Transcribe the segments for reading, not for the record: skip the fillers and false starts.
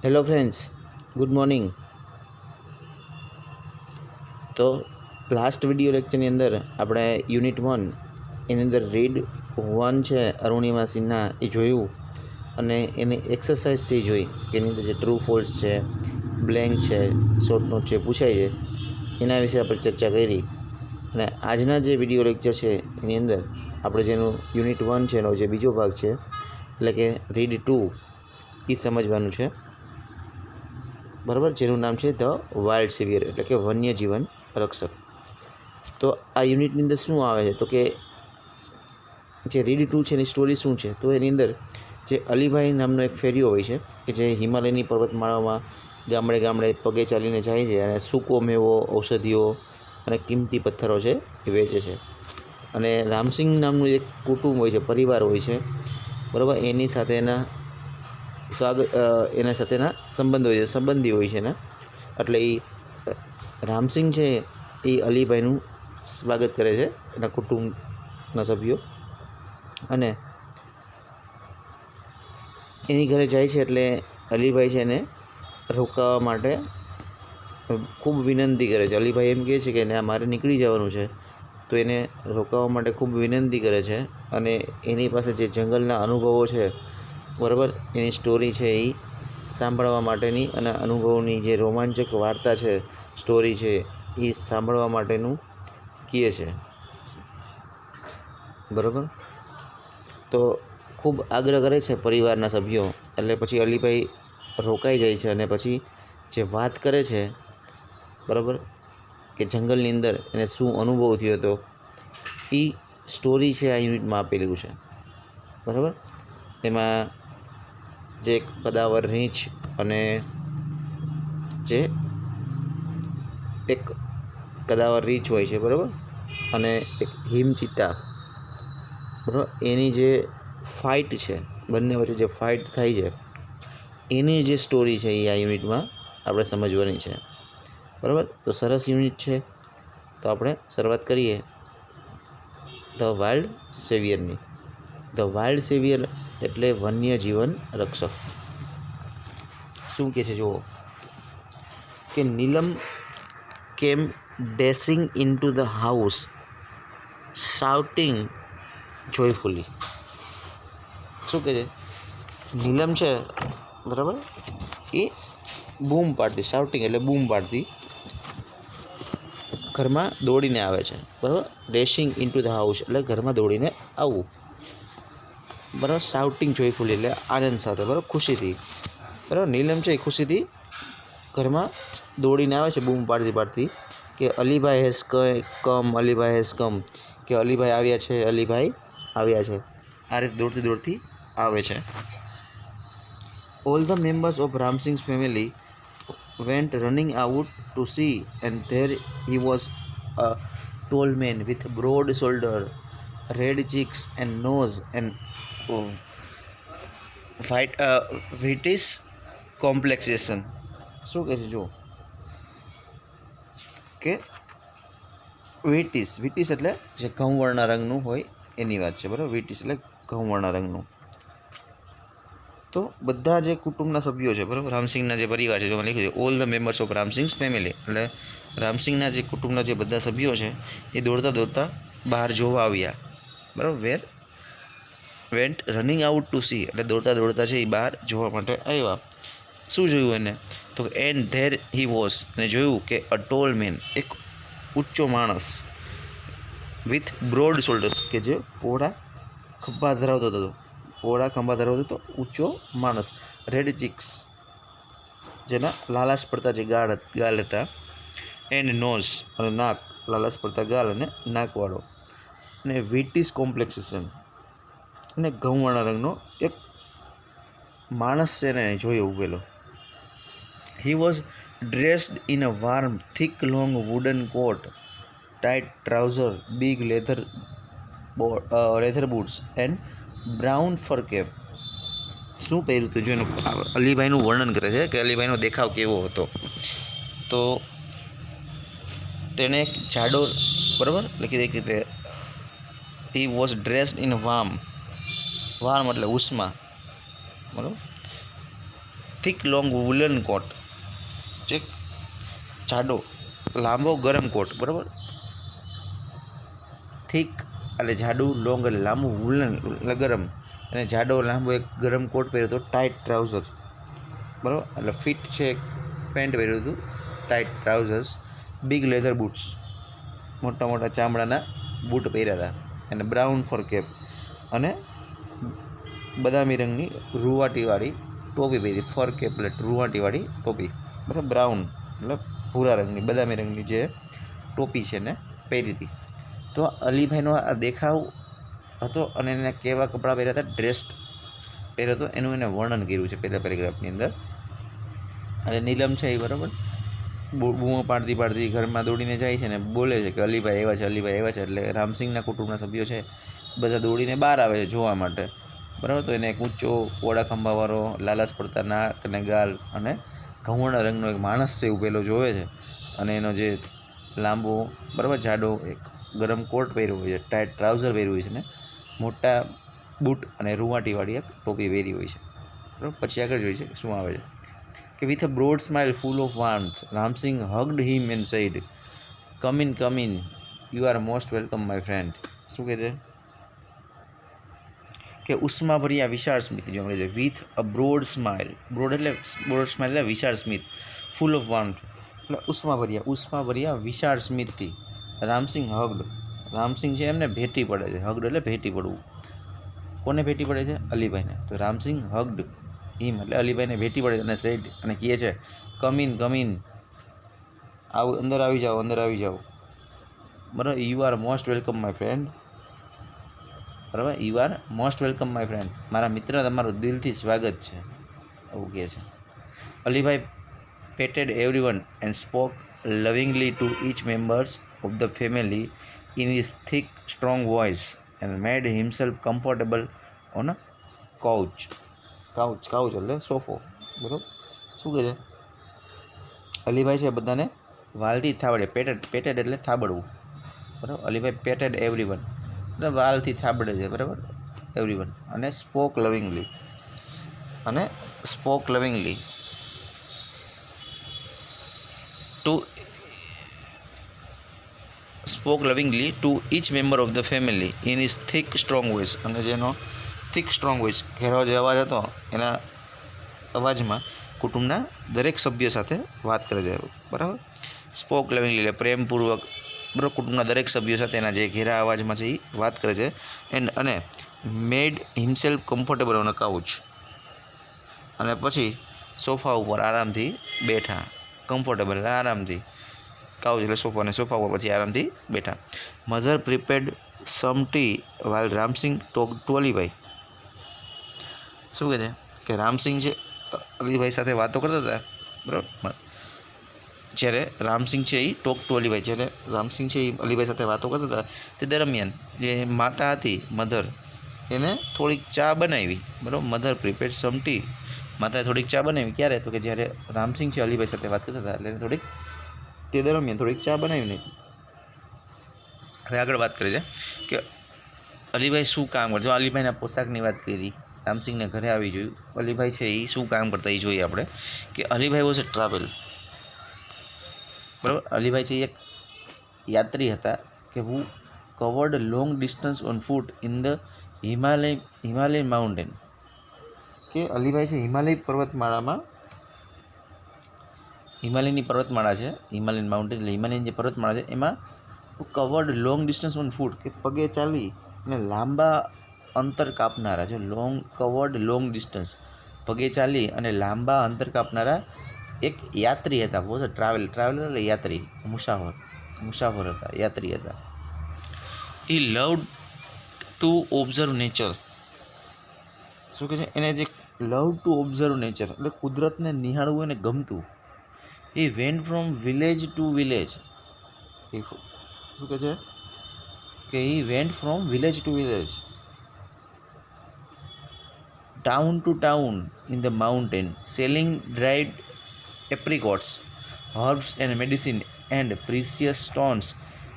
Hello friends, good morning. તો last video લેક્ચરની અંદર આપણે યુનિટ 1 એની અંદર રીડ 1 છે અરુણિમા સિન્હા એ જોયું અને એની એક્સરસાઇઝ છે એ જોઈ કે એની અંદર જે ટ્રુ ફોલ્સ છે, બ્લેન્ક છે, શોર્ટ નોટ છે પૂછાય છે એના વિશે આપણે ચર્ચા કરી. અને આજના જે વિડીયો લેક્ચર છે એની અંદર આપણે જેનું યુનિટ 1 છે એનો જે બીજો ભાગ છે એટલે કે રીડ 2 એ સમજવાનું છે, બરાબર, જેનું નામ છે ધ વાઇલ્ડ સેવિયર એટલે કે વન્ય જીવન રક્ષક. તો આ યુનિટની અંદર શું આવે છે તો કે જે રીડ 2 છે એની સ્ટોરી શું છે તો એની અંદર જે અલીભાઈ નામનો એક ફેરિયો હોય છે કે જે હિમાલયની પર્વતમાળામાં ગામડે ગામડે પગે ચાલીને જાય છે અને સૂકો મેવો, ઔષધિઓ અને કિંમતી પથ્થરો છે એ વેચે છે. અને રામસિંગ નામનું એક કુટુંબ હોય છે, પરિવાર હોય છે, બરાબર, એની સાથેના એના સાથેના સંબંધી હોય છે ને, એટલે એ રામસિંગ છે એ અલીભાઈનું સ્વાગત કરે છે એના કુટુંબના સભ્યો અને એની ઘરે જાય છે. એટલે અલીભાઈ છે એને રોકાવા માટે ખૂબ વિનંતી કરે છે. અલીભાઈ એમ કહે છે કે મારે નીકળી જવાનું છે, તો એને રોકાવા માટે ખૂબ વિનંતી કરે છે અને એની પાસે જે જંગલના અનુભવો છે, બરાબર, એની સ્ટોરી છે એ સાંભળવા માટેની અને અનુભવોની જે રોમાંચક વાર્તા છે, સ્ટોરી છે એ સાંભળવા માટેનું કહે છે, બરાબર. તો ખૂબ આગ્રહ કરે છે પરિવારના સભ્યો. એટલે પછી અલીભાઈ રોકાઈ જાય છે અને પછી જે વાત કરે છે, બરાબર, કે જંગલની અંદર એને શું અનુભવ થયો હતો એ સ્ટોરી છે આ યુનિટમાં આપેલું છે, બરાબર. એમાં જે કદાવર રીંછ અને જે એક કદાવર રીંછ હોય છે, બરાબર, અને એક હિમચિત્તા, બરાબર, એની જે ફાઇટ છે, બંને વચ્ચે જે ફાઇટ થાય છે એની જે સ્ટોરી છે એ આ યુનિટમાં આપણે સમજવાની છે, બરાબર. તો સરસ યુનિટ છે. તો આપણે શરૂઆત કરીએ ધ વાઇલ્ડ સેવિયરની. ધ વાઇલ્ડ સેવિયર એટલે વન્ય જીવન રક્ષક. શું કહે છે જુઓ કે નીલમ કેમ dashing into the house shouting joyfully. શું કહે છે? નીલમ છે, બરાબર, એ બૂમ પાડતી, શાઉટિંગ એટલે બૂમ પાડતી ઘરમાં દોડીને આવે છે, બરાબર. ડેશિંગ ઇન્ટુ ધ હાઉસ એટલે ઘરમાં દોડીને આવવું, બરાબર. શાઉટિંગ જોયફુલી એટલે આનંદ સાથે, બરાબર, ખુશીથી, બરાબર. નીલમ છે એ ખુશીથી ઘરમાં દોડીને આવે છે બૂમ પાડતી કે Alibhai has come, Alibhai has come, કે અલીભાઈ આવ્યા છે, અલીભાઈ આવ્યા છે. આ રીતે દોડતી દોડતી આવે છે. All the members of Ramsingh's family went running out to see, and there he was, a tall man with broad shoulder, red cheeks and nose, and whitish complexion. શું કહે છે જો કે વિટીસ એટલે જે ઘઉંવર્ણના રંગનું હોય એની વાત છે, બરાબર. વિટીસ એટલે ઘઉંવર્ણના રંગનું. તો બધા જે કુટુંબના સભ્યો છે, બરાબર, રામસિંગના જે પરિવાર છે, જેમાં લખ્યું છે all the members of Ramsingh's family, એટલે રામસિંગના જે કુટુંબના જે બધા સભ્યો છે એ દોડતા દોડતા બહાર જોવા આવ્યા, બરાબર. Went running out to see એટલે દોડતા દોડતા છે એ બહાર જોવા માટે આવ્યા. શું જોયું એને તો એન્ડ ધેર હી વોઝ, અને જોયું કે અ ટોલ મેન, એક ઊંચો માણસ, વિથ બ્રોડ શોલ્ડર્સ, કે જે પહોળા ખભા ધરાવતો હતો, ઊંચો માણસ, રેડ ચીક્સ, જેના લાલાશ પડતા જે ગાલ હતા, એન્ડ નોઝ અને નાક, લાલાશ પડતા ગાલ અને નાકવાળો, અને વિટીસ કોમ્પ્લેક્સેશન અને ઘઉંવર્ણા રંગનો એક માણસ છે ને જોયો ઉભેલો. He was dressed in a warm thick long wooden coat, tight trouser, big leather boots and brown fur cap. શું પહેર્યું હતું જો એનું અલીભાઈનું વર્ણન કરે છે કે અલીભાઈનો દેખાવ કેવો હતો. તો તેણે એક જાડો, બરાબર, લખી દે કે હી વોઝ ડ્રેસ્ડ ઇન વાર્મ એટલે ઉષ્મા, બરાબર, thick long woolen coat, check, જાડો લાંબો ગરમ કોટ, બરાબર. થીક એટલે જાડું, લોંગ એટલે લાંબુ, વૂલન એટલે ગરમ, અને જાડો લાંબો એક ગરમ કોટ પહેર્યો હતો, ટાઈટ ટ્રાઉઝર, બરાબર. એટલે ફિટ છે પેન્ટ પહેર્યું હતું, tight trousers, big leather boots, મોટા મોટા ચામડાના બૂટ પહેર્યા હતા, અને બ્રાઉન ફર કેપ, અને બદામી રંગની રૂવાટીવાળી ટોપી પહેરી, ફર કેપ એટલે રૂવાટીવાળી ટોપી, બરાબર. બ્રાઉન એટલે ભૂરા રંગની, બદામી રંગની જે ટોપી છે ને પહેરી હતી. તો અલીભાઈનો આ દેખાવ હતો, અને એને કેવા કપડાં પહેર્યા હતા, ડ્રેસ્ડ પહેર્યો હતો, એનું એને વર્ણન કર્યું છે પહેલા પેરેગ્રાફની અંદર. અને નીલમ છે એ, બરાબર, બૂમો પાડતી ઘરમાં દોડીને જાય છે ને બોલે છે કે અલીભાઈ આવ્યા છે, અલીભાઈ આવ્યા છે. એટલે રામસિંગના કુટુંબના સભ્યો છે બધા દોડીને બહાર આવે છે જોવા માટે, બરાબર. તો એને એક ઊંચો પોળા ખંભાવાળો, લાલાશ પડતા નાક અને ગાલ અને ઘઉંના રંગનો એક માણસ છે એવું પેલો જોવે છે, અને એનો જે લાંબો, બરાબર, જાડો એક ગરમ કોટ પહેર્યો હોય છે, ટાઈટ ટ્રાઉઝર પહેર્યું હોય છે, ને મોટા બૂટ અને રૂવાટીવાળી એક ટોપી પહેરી હોય છે, બરાબર. પછી આગળ જોઈએ છે શું આવે છે કે with a broad smile full of warmth Ramsingh hugged him and said, come in, you are most welcome my friend. શું કહે છે કે ઉષ્માભર્યા વિશાળ સ્મિત જોવા મળે છે. With a broad smile, broad એટલે વિશાળ સ્મિત, ફૂલ ઓફ વાર્મથ એટલે ઉષ્માભર્યા વિશાળ સ્મિતથી રામસિંગ હગ્ડ, રામસિંગ છે એમને ભેટી પડે છે, હગ્ડ એટલે ભેટી પડવું. કોને ભેટી પડે છે? અલીભાઈને. તો રામસિંગ હગ્ડ હિમ એટલે અલીભાઈને ભેટી પડે છે, અને સેડ અને કહે છે કમ ઇન, અંદર આવી જાઓ, બરાબર. You are most welcome my friend, બરાબર. You are most welcome my friend, મારા મિત્ર તમારું દિલથી સ્વાગત છે, એવું કહે છે. Alibhai patted everyone and spoke lovingly to each members of the family in his thick strong voice and made himself comfortable on a couch એટલે સોફો, બરાબર. શું કહે છે? અલીભાઈ છે બધાને વાલથી થાબડે, પેટેડ એટલે થાબડવું, બરાબર. અલીભાઈ પેટેડ એવરીવન એટલે વાલથી થાબડે છે, બરાબર, એવરીવન. અને spoke lovingly to each member of the family in his thick strong voice, અને જેનો thick strong voice ઘેરો જે અવાજ હતો એના અવાજમાં કુટુંબના દરેક સભ્યો સાથે વાત કરે છે, બરાબર. સ્પોક લવિંગલી એટલે પ્રેમપૂર્વક, બરાબર, કુટુંબના દરેક સભ્યો સાથે એના જે ઘેરા અવાજમાં છે એ વાત કરે છે. અને made himself comfortable on a couch, અને પછી સોફા ઉપર આરામથી બેઠા, કમ્ફર્ટેબલ એટલે આરામથી, કાઉચ એટલે સોફા, અને સોફા ઉપર પછી આરામથી બેઠા. Mother prepared some tea while Ramsingh talk to Alibhai. શું કહે છે કે રામસિંગ છે અલીભાઈ સાથે વાતો કરતા હતા, બરાબર. જ્યારે રામસિંગ છે એ ટોક ટુ અલીભાઈ, જ્યારે રામસિંગ છે એ અલીભાઈ સાથે વાતો કરતા હતા તે દરમિયાન જે માતા હતી મધર, એને થોડીક ચા બનાવી, બરાબર. મધર પ્રિપેર્ડ સમ ટી, માતાએ થોડીક ચા બનાવી. ક્યારે? તો કે જ્યારે રામસિંગ છે અલીભાઈ સાથે વાત કરતા હતા એટલે એને તે દરમિયાન થોડીક ચા બનાવી નાખી. હવે આગળ વાત કરે છે કે અલીભાઈ શું કામ કરે. જો અલીભાઈના પોશાકની વાત કરી, રામસિંગને ઘરે આવી જોયું, અલીભાઈ છે એ શું કામ કરતા એ જોઈએ આપણે કે અલીભાઈ વોઝ અ ટ્રાવેલ, બરાબર. અલીભાઈ છે એક યાત્રી હતા કે who covered long distance on foot in the Himalayan mountain, કે અલીભાઈ છે હિમાલયની પર્વતમાળા છે, હિમાલયન માઉન્ટેન એટલે હિમાલયન જે પર્વતમાળા છે એમાં કવર્ડ લોંગ ડિસ્ટન્સ ઓન ફૂટ, કે પગે ચાલી અને લાંબા અંતર કાપનારા, જો કવર્ડ લોંગ ડિસ્ટન્સ, પગે ચાલી અને લાંબા અંતર કાપનારા એક યાત્રી હતા. બહુ ટ્રાવેલર એટલે યાત્રી, મુસાફર હતા, યાત્રી હતા. હી લવડ ટુ ઓબ્ઝર્વ નેચર. શું કહે છે? એને જે લવ ટુ ઓબ્ઝર્વ નેચર એટલે કુદરતને નિહાળવું એને ગમતું. He went from village to village. શું કહે છે કે he went from village to village, town to town in the mountain, selling dried apricots, herbs and medicine and precious stones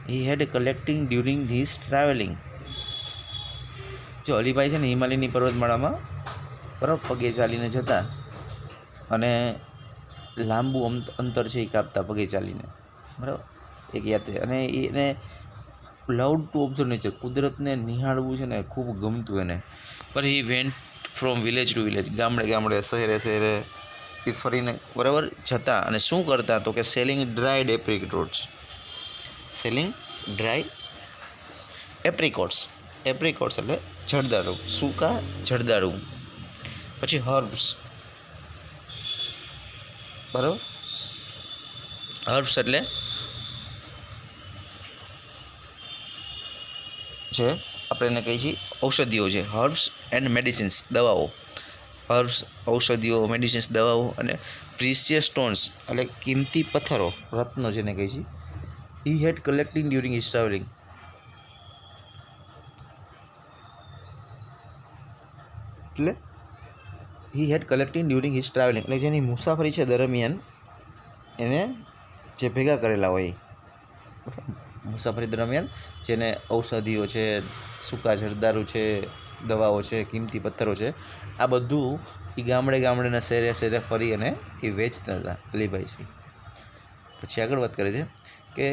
he had collecting during his travelling. જો અલીભાઈ છે ને હિમાલયની પર્વતમાળામાં, બરાબર, પગે ચાલીને જતા અને લાંબુ અંતર છે એ કાપતા પગે ચાલીને, બરાબર, એક યાત્રી. અને એને લવડ ટુ ઓબ્ઝર્વ નેચર, કુદરતને નિહાળવું છે ને ખૂબ ગમતું એને. પર હી went from village to village, ગામડે ગામડે, શહેરે શહેરે એ ફરીને, બરાબર, જતા. અને શું કરતા તો કે સેલિંગ ડ્રાઈડ એપ્રિકોટ્સ, સેલિંગ ડ્રાય એપ્રિકોટ્સ. એપ્રિકોટ્સ એટલે જરદાળુ, સૂકા જરદાળુ. પછી હર્બ્સ, બરાબર, હર્બ્સ એટલે જે આપણે એને કહીએ છીએ ઔષધિઓ છે, હર્બ્સ એન્ડ મેડિસિન્સ, દવાઓ. હર્બ્સ, ઔષધિઓ, મેડિસિન્સ, દવાઓ. અને પ્રિસિયસ સ્ટોન્સ એટલે કિંમતી પથ્થરો, રત્નો જેને કહીએ છીએ. હી હેડ કલેક્ટિંગ ડ્યુરિંગ હિઝ ટ્રાવેલિંગ, એટલે હી હેડ કલેક્ટિંગ ડ્યુરિંગ હિઝ ટ્રાવેલિંગ એટલે જેની મુસાફરી છે દરમિયાન એને જે ભેગા કરેલા હોય, મુસાફરી દરમિયાન જેને ઔષધિઓ છે, સૂકા જરદાળુ છે, દવાઓ છે, કિંમતી પથ્થરો છે, આ બધું એ ગામડે ગામડેના શહેરે શહેરે ફરી અને એ વેચતા હતા અલીભાઈ છે. પછી આગળ વાત કરે છે કે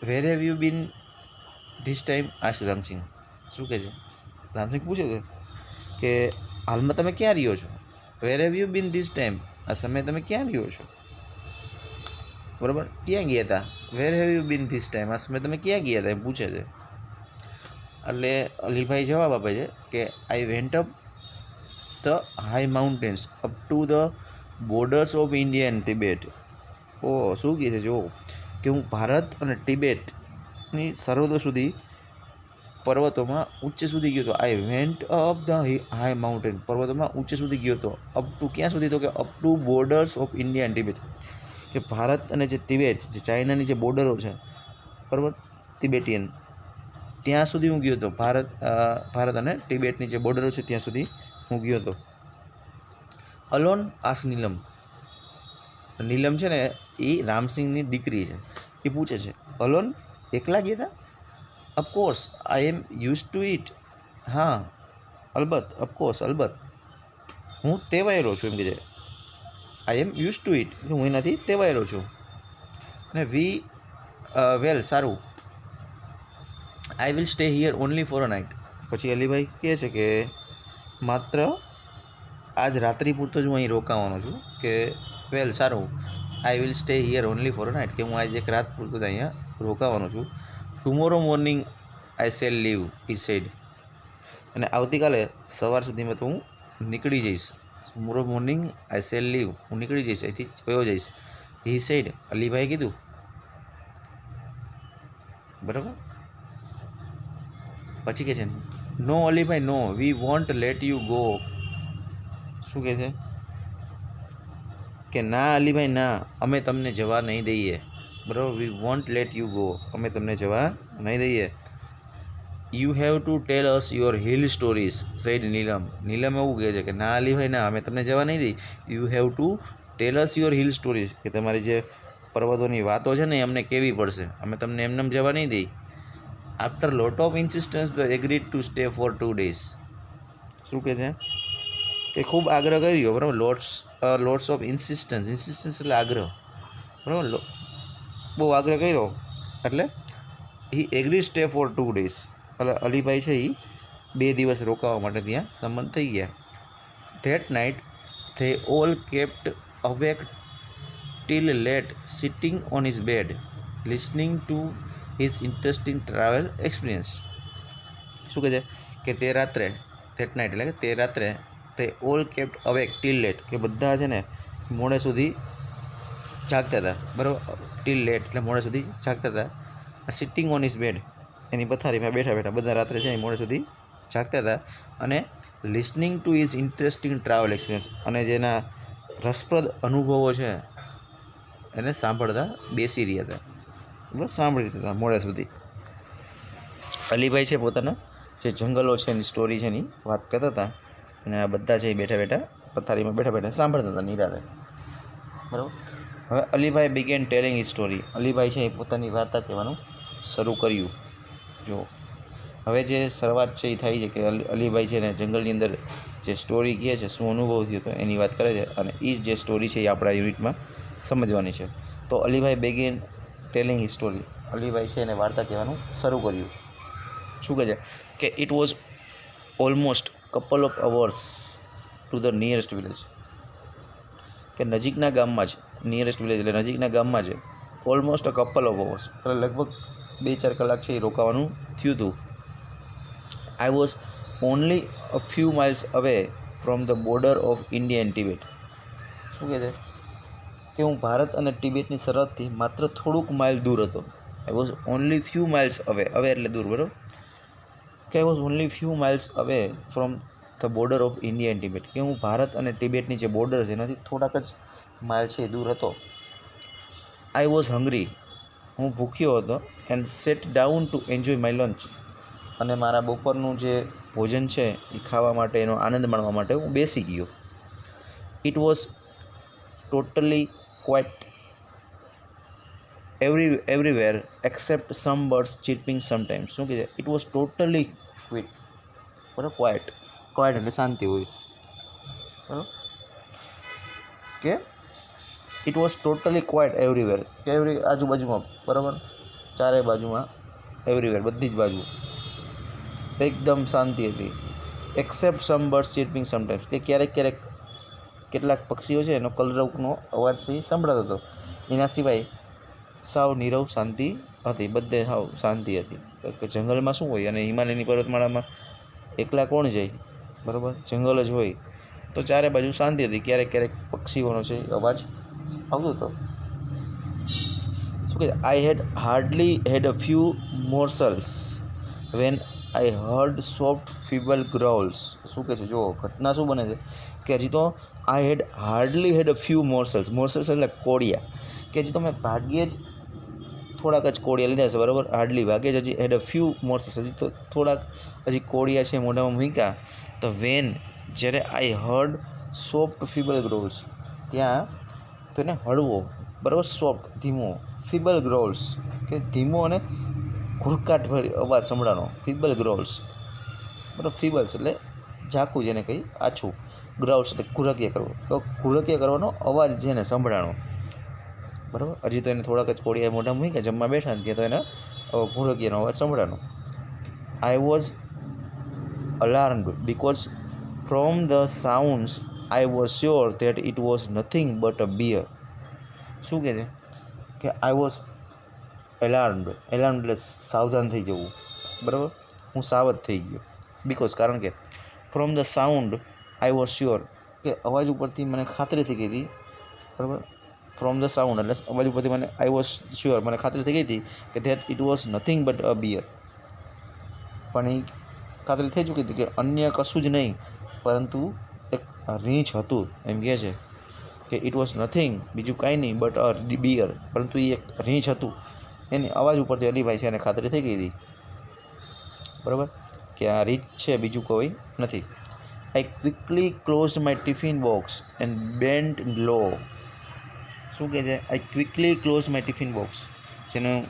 where have you been this time, આશ રામસિંહ. શું કહે છે? રામસિંહ પૂછે છે કે હાલમાં તમે ક્યાં રહ્યો છો? Where have you been this time, આ સમયે તમે ક્યાં રહ્યો છો? બરાબર, ક્યાં ગયા હતા? Where have you been this time, આ સમયે તમે ક્યાં ગયા હતા એમ પૂછે છે. એટલે અલીભાઈ જવાબ આપે છે કે I went up the high mountains up to the borders of India and Tibet. ઓ શું કહે છે જો કે હું ભારત અને તિબેટની સરહદો સુધી, પર્વતોમાં ઊંચે સુધી ગયો હતો. I went up the high mountain, પર્વતોમાં ઊંચે સુધી ગયો હતો. અપ ટુ ક્યાં સુધી? તો કે up to borders of India and Tibet, કે ભારત અને જે તિબેટ, જે ચાઇનાની જે બોર્ડરો છે, બરાબર, તિબેટિયન, ત્યાં સુધી હું ગયો હતો. ભારત અને તિબેટની જે બોર્ડરો છે ત્યાં સુધી હું ગયો હતો. અલોન આસ્ક નીલમ. નીલમ છે ને એ રામસિંહની દીકરી છે, એ પૂછે છે અલોન એકલા ગયા હતા? Of course I am used to it. હા અલબત્ત, ઓફકોર્સ અલબત્ત, હું ટેવાયેલો છું એમ કે છે. આઈ એમ યુઝ ટુ ઇટ, હું એનાથી ટેવાયેલો છું. અને વેલ સારું, I will stay here only for a night. પછી અલીભાઈ કહે છે કે માત્ર આજ રાત્રિ પૂરતો જ હું અહીં રોકાવાનો છું. કે વેલ સારું, I will stay here only for a night, કે હું આજે એક રાત પૂરતો જ અહીંયા રોકાવાનો છું. Tomorrow morning I shall leave, he said. અને આવતીકાલે સવાર સુધીમાં તો હું નીકળી જઈશ. Tomorrow morning I shall leave, હું નીકળી જઈશ, અહીંથી વયો જઈશ. હી સેડ, અલીભાઈએ કીધું, બરાબર. પછી કહે છે no Alibhai no, we won't let you go. શું કહે છે કે ના અલીભાઈ ના, અમે તમને જવા નહીં દઈએ. બરાબર, we won't let you go, અમે તમને જવા નહીં દઈએ. You have to tell us your hill stories, said Neelam. Neelam એવું કહે છે કે ના અલીભાઈ ના, અમે તમને જવા નહીં દઈએ. You have to tell us your hill stories, કે તમારી જે પર્વતોની વાતો છે ને એ અમને કહેવી પડશે, અમે તમને એમને જવા નહીં દઈએ. After lot of insistence the agreed to stay for 2 days. શું કહે છે કે ખૂબ આગ્રહ કર્યો, બરાબર. લોટ્સ ઓફ ઇન્સિસ્ટન્સ, ઇન્સિસ્ટન્સ એટલે આગ્રહ, બરાબર, બહુ આગ્રહ કર્યો એટલે હી એગ્રી સ્ટે ફોર 2 days. એટલે અલીભાઈ છે એ 2 દિવસ રોકાવા માટે ત્યાં સંમત થઈ ગયા. That night they all kept awake till late, sitting on his bed, listening to his interesting travel experience. શું કહે છે કે તે રાત્રે, ધેટ નાઇટ એટલે કે તે રાત્રે, તે all kept awake till late, કે બધા છે ને મોડે સુધી જાગતા હતા, બરાબર. ટીલ લેટ એટલે મોડે સુધી જાગતા હતા. સિટિંગ ઓન હિઝ બેડ, એની પથારીમાં બેઠા બેઠા બધા રાત્રે છે એ મોડે સુધી જાગતા હતા. અને listening to his interesting travel experience, અને જેના રસપ્રદ અનુભવો છે એને સાંભળતા બેસી રહ્યા હતા, બરાબર, સાંભળી રહ્યા હતા મોડે સુધી. અલીભાઈ છે પોતાના જે જંગલો છે એની સ્ટોરી છે એની વાત કરતા હતા. અને આ બધા છે એ બેઠા બેઠા પથારીમાં બેઠા બેઠા સાંભળતા હતા નિરાતે, બરાબર. હવે Alibhai began telling his story. Alibhai છે એ પોતાની વાર્તા કહેવાનું શરૂ કર્યું. જો હવે જે શરૂઆત છે એ થાય છે કે અલીભાઈ છે ને જંગલની અંદર જે સ્ટોરી કહે છે, શું અનુભવ થયો હતો એની વાત કરે છે, અને એ જે સ્ટોરી છે એ આપણા યુનિટમાં સમજવાની છે. તો Alibhai begin telling his story. Alibhai છે એને વાર્તા કહેવાનું શરૂ કર્યું. શું કહે છે કે it was almost couple of hours to the nearest village. કે નજીકના ગામમાં જ, નિયરેસ્ટ વિલેજ એટલે નજીકના ગામમાં જ almost a couple of hours એટલે લગભગ 2-4 કલાક છે એ રોકાવાનું થયું હતું. I was only a few miles away from the border of India and Tibet. શું કહે છે કે હું ભારત અને ટિબેટની સરહદથી માત્ર થોડુંક માઇલ દૂર હતો. I was only few miles away, away એટલે દૂર, બરાબર. કે I was only few miles away from the border of India and Tibet. કે હું ભારત અને ટિબેટની જે બોર્ડર છે એનાથી થોડાક જ માઇલ છે દૂર હતો. આઈ વોઝ હંગ્રી, હું ભૂખ્યો હતો. And set down to enjoy my lunch, અને મારા બપોરનું જે ભોજન છે એ ખાવા માટે, એનો આનંદ માણવા માટે હું બેસી ગયો. It was totally quiet everywhere except some birds chirping sometimes. શું કહે છે? ઇટ વોઝ ટોટલી ક્વિટ, બરાબર. ક્વાઇટ એટલે શાંતિ હોય, બરાબર. કે it was totally quiet everywhere, કે આજુબાજુમાં, બરાબર, ચારે બાજુમાં, એવરીવેર બધી જ બાજુ એકદમ શાંતિ હતી. Accept some birds chirping sometimes, કે ક્યારેક ક્યારેક કેટલાક પક્ષીઓ છે એનો કલરવનો અવાજ છે સંભળાતો હતો. એના સિવાય સાવ નીરવ શાંતિ હતી, બધે સાવ શાંતિ હતી. કે જંગલમાં શું હોય, અને હિમાલયની પર્વતમાળામાં એકલા કોણ જાય, બરાબર, જંગલ જ હોય. તો ચારે બાજુ શાંતિ હતી. ક્યારેક ક્યારેક પક્ષીઓનો છે અવાજ આવતો હતો. શું કહે? I had hardly had a few morsels when I heard soft feeble growls. શું કહે છે? જો ઘટના શું બને છે કે હજી તો આઈ had hardly had a few મોર્સલ્સ એટલે કોળિયા. કે હજી તો મેં ભાગ્યે જ થોડાક જ કોળિયા લીધા છે, બરાબર. હાર્ડલી ભાગ્યે જ, હજી હેડ અ ફ્યુ મોર્સલ્સ, હજી તો થોડાક હજી કોળિયા છે મોઢામાં મૂક્યા. તો વેન, જ્યારે આઈ હર્ડ સોફ્ટ ફીબલ ગ્રોલ્સ, ત્યાં તો એને હળવો, બરાબર, સોફ્ટ ધીમો, ફીબલ ગ્રોલ્સ કે ધીમો અને ઘુરકાટભરી અવાજ સંભળાનો, ફીબલ ગ્રોલ્સ, બરાબર. ફીબલ્સ એટલે ઝાખું, જેને કંઈ આછું, ગ્રાઉલ્સ એટલે ઘુરકીયા કરવો, તો ઘુરકીયા કરવાનો અવાજ જેને સંભળાનો, બરાબર. હજી તો એને થોડાક જ કોળિયા મોઢા મૂક્યા, જમવા બેઠા ને ત્યાં તો એને ઘુરકીયાનો અવાજ સંભળાનો. I was alarmed because from the sounds I was sure that it was nothing but a bear. શું કહે છે કે આઈ વોઝ એલાર્મ્ડ એટલે સાવધાન થઈ જવું, બરાબર. હું સાવધ થઈ ગયો. બિકોઝ કારણ કે, from the sound I was sure, કે અવાજ ઉપરથી મને ખાતરી થઈ ગઈ હતી, બરાબર. ફ્રોમ ધ સાઉન્ડ એટલે અવાજ ઉપરથી મને, આઈ વોઝ શ્યોર, મને ખાતરી થઈ ગઈ હતી કે that it was nothing but a bear. પણ એ ખાતરી થઈ ચૂકી હતી કે અન્ય કશું જ નહીં પરંતુ એક રીંછ હતું. એમ કહે છે કે ઇટ વોઝ નથિંગ, બીજું કાંઈ નહીં, બટ અ બિયર, પરંતુ એ એક રીંછ હતું. એની અવાજ ઉપરથી અલીભાઈ છે એને ખાતરી થઈ ગઈ હતી, બરાબર, કે આ રીંછ છે, બીજું કોઈ નથી. I quickly closed my tiffin box and bent low. શું કહે છે? I quickly close my tiffin box, જેનું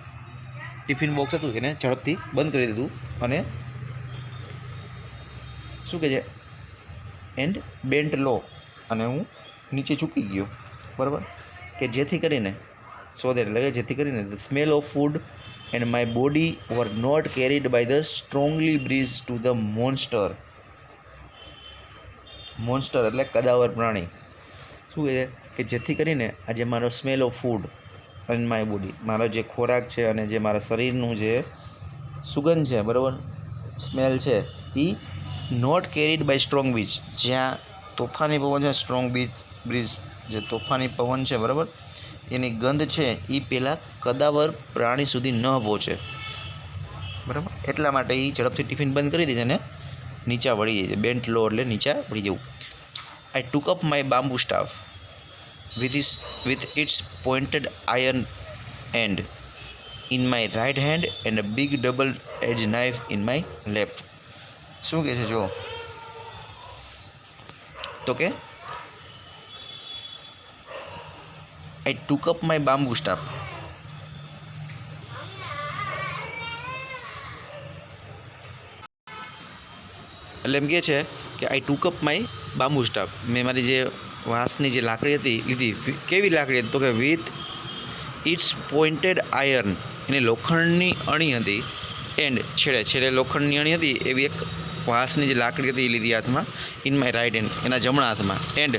ટિફિન બોક્સ હતું એને ઝડપથી બંધ કરી દીધું. અને શું કહે છે? એન્ડ બેન્ટ લો, અને હું નીચે ઝૂકી ગયો, બરાબર. કે જેથી કરીને, સો દેટ એટલે કે જેથી કરીને the smell of food and my body were not carried by the strongly breeze to the monster. Monster એટલે કદાવર પ્રાણી. શું કહે છે કે જેથી કરીને આજે મારો smell of food and my body, મારો જે ખોરાક છે અને જે મારા શરીરનું જે સુગંધ છે, બરાબર, સ્મેલ છે, a note carried by strong breeze, જ્યાં તોફાની પવન છે, સ્ટ્રોંગ બ્રીઝ જે તોફાની પવન છે, બરાબર, એની ગંધ છે એ પહેલાં કદાવર પ્રાણી સુધી ન પહોંચે, બરાબર. એટલા માટે એ ઝડપથી ટિફિન બંધ કરી દીધે ને નીચા વળી જાય છે. બેન્ટ લો એટલે નીચા વળી જવું. I took up my bamboo staff with its pointed iron end in my right hand and a big double-edged knife in my left. શું કહે છે? જો તો કે I took up my bamboo staff. એટલે એમ કહે છે કે આઈ took up my bamboo staff, મેં મારી જે વાંસની જે લાકડી હતી લીધી. કેવી લાકડી હતી? તો કે વિથ ઇટ્સ પોઇન્ટેડ આયર્ન, એની લોખંડની અણી હતી. એન્ડ છેડે લોખંડની અણી હતી એવી એક વાંસની જે લાકડી હતી એ લીધી હાથમાં. ઇન માય રાઇટ હેન્ડ, એના જમણા હાથમાં. એન્ડ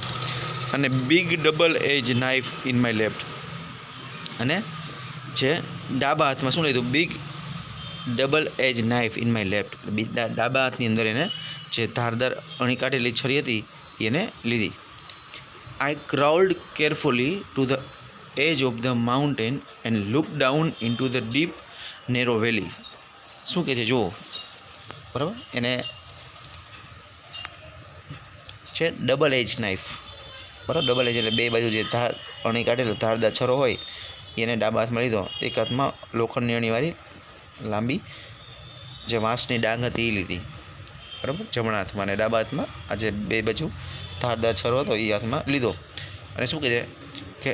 અને big double edge knife in my left, અને જે ડાબા હાથમાં શું લીધું? Big double edge knife in my left, ડાબા હાથની અંદર એને જે ધારદાર અણી કાઢેલી છરી હતી એને લીધી. I crawled carefully to the edge of the mountain and look down in to the deep narrow valley. શું કહે છે જુઓ, બરાબર? એને છે ડબલ એજ નાઇફ, બરાબર? ડબલ એજ એટલે બે બાજુ જે અણી કાઢેલો ધારદાર છરો હોય એને ડાબા હાથમાં લીધો. એક હાથમાં લોખંડની અણીવાળી લાંબી જે વાંસની ડાંગ હતી એ લીધી, બરાબર? જમણા હાથમાં. અને ડાબા હાથમાં આ જે બે બાજુ ધારદાર છરો હતો એ હાથમાં લીધો. અને શું કહે છે કે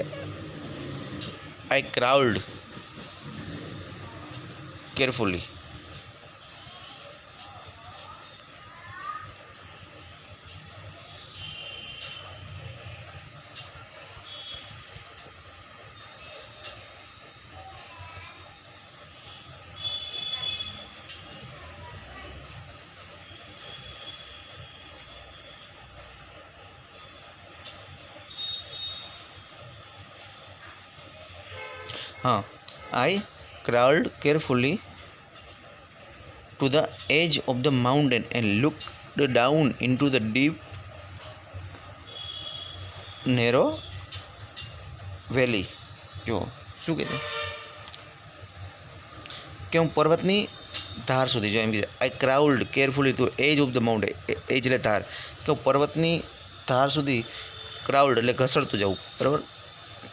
આઈ ક્રાઉલ્ડ કેરફુલી. हाँ, I crawled carefully to the edge of the mountain and looked down into the deep, narrow valley. જો શું કહે છે કે હું પર્વતની ધાર સુધી, જો એમ કહે I crawled carefully to edge of the mountain, edge એટલે ધાર, કે હું પર્વતની ધાર સુધી, ક્રાઉલ્ડ એટલે ઘસડતું જવું, બરાબર?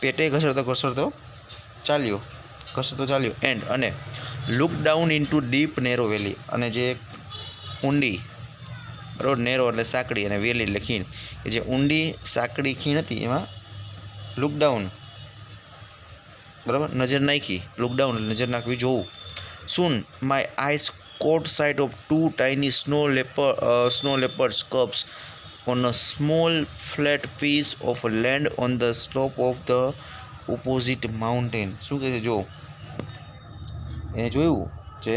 પેટે ઘસડતો ચાલ્યો. એન્ડ અને look down in to deep narrow valley, અને જે ઊંડી, બરાબર? નેરો એટલે સાંકડી અને વેલી એટલે ખીણ, કે જે ઊંડી સાંકડી ખીણ હતી એમાં લુક ડાઉન, બરાબર? નજર નાખી. લુક ડાઉન એટલે નજર નાખવી, જોવું. Soon my eyes caught sight of two tiny snow leopards cubs on a small flat piece of land on the slope of the opposite mountain. શું કહે છે જો એને જોયું, જે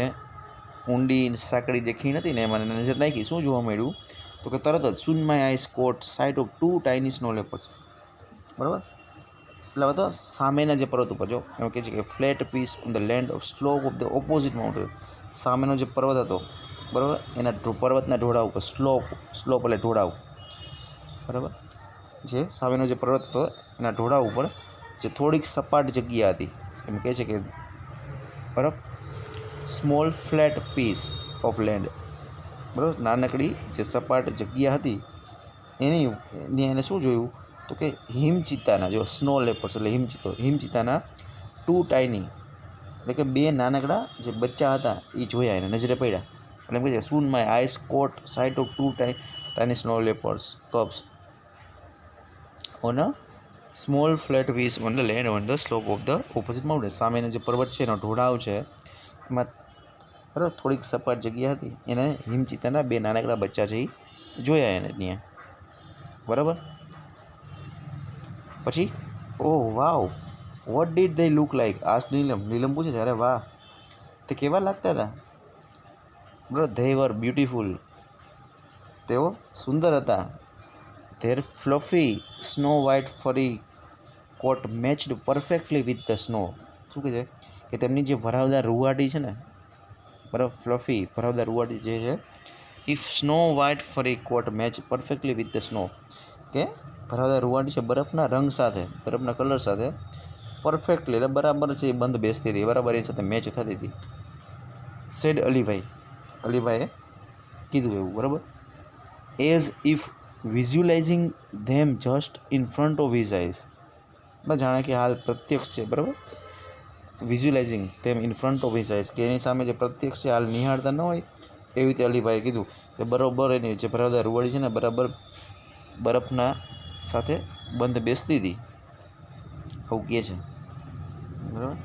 ઊંડી સાંકડી જે ખીણ હતી ને એમાં નજર નાખી. શું જોવા મળ્યું? તો કે તરત જ soon my eyes caught sight of two tiny snow leopards, બરાબર? એટલે હવે તો સામેના જે પર્વત ઉપર, જો એમાં કહે છે કે flat piece on the land of slope of the opposite mountain, સામેનો જે પર્વત હતો, બરાબર? એના પર્વતના ઢોળાવ ઉપર, સ્લોપ એટલે ઢોળાવ, બરાબર? જે સામેનો જે પર્વત હતો એના ઢોળાવ ઉપર જે થોડીક સપાટ જગ્યા હતી, એમ કહે છે કે, બરાબર? Small flat piece of land, બરાબર? નાનકડી જે સપાટ જગ્યા હતી એની એને શું જોયું? તો કે હિમચિત્તાના, જો સ્નો લેપર્સ એટલે હિમચિત્તાના ટુ ટાઇની એટલે કે બે નાનકડા જે બચ્ચા હતા એ જોયા, એને નજરે પડ્યા. એટલે કહે છે soon my eyes caught sight of two tiny snow leopards cubs on a small flat piece on the land on the slope of the opposite mountain. સામેનો જે પર્વત છે એનો ઢોળાવ છે એમાં, બરાબર, થોડીક સપાટ જગ્યા હતી, એને હિમચિત્તાના બે નાનકડા બચ્ચા છે એ જોયા એને ત્યાં, બરાબર? પછી oh wow, what did they look like? Asked Neelam પૂછે છે, અરે વાહ, તે કેવા લાગતા હતા? બરાબર, ધે વર બ્યુટીફુલ, તેઓ સુંદર હતા. There fluffy snow white furry coat મેચડ perfectly with the snow. શું કહે છે કે તેમની જે ભરાવદાર રૂવાટી છે ને, બરાબર, ફ્લફી ભરાવદાર રૂવાટી જે છે, if snow white furry coat match perfectly with the snow, કે ભરાવદાર રૂવાટી છે બરફના રંગ સાથે, બરફના કલર સાથે પરફેક્ટલી એટલે બરાબર છે એ બંધ બેસતી હતી, બરાબર એની સાથે મેચ થતી હતી. સેડ અલીભાઈએ કીધું એવું, બરાબર? As if visualising them just in front of his eyes, બસ જાણે કે હાલ પ્રત્યક્ષ છે, બરાબર? Visualising them in front of his eyes, કે એની સામે જે પ્રત્યક્ષ છે હાલ નિહાળતા ન હોય એવી રીતે અલીભાઈએ કીધું કે બરાબર એની જે ભરાવદાર રૂવાડી છે ને બરાબર બરફના સાથે બંધ બેસતી હતી, આવું કહે છે, બરાબર?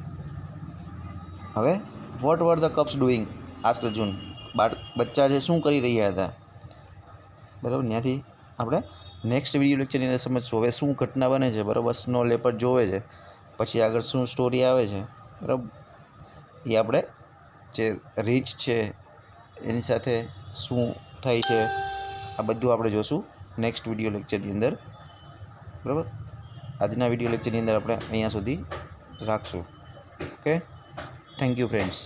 હવે what were the cubs doing? Ask Arjun. બચ્ચા છે શું કરી રહ્યા હતા? બરાબર. ત્યાંથી આપણે નેક્સ્ટ વિડીયો લેક્ચરની અંદર સમજશું હવે શું ઘટના બને છે, બરાબર. સ્નો લેપર્ડ જોવે છે, પછી આગળ શું સ્ટોરી આવે છે, બરાબર. એ આપણે જે રીચ છે એની સાથે શું થાય છે આ બધું આપણે જોશું નેક્સ્ટ વિડીયો લેક્ચરની અંદર, બરાબર. આજના વિડીયો લેક્ચરની અંદર આપણે અહીંયા સુધી રાખશું. Okay, thank you friends.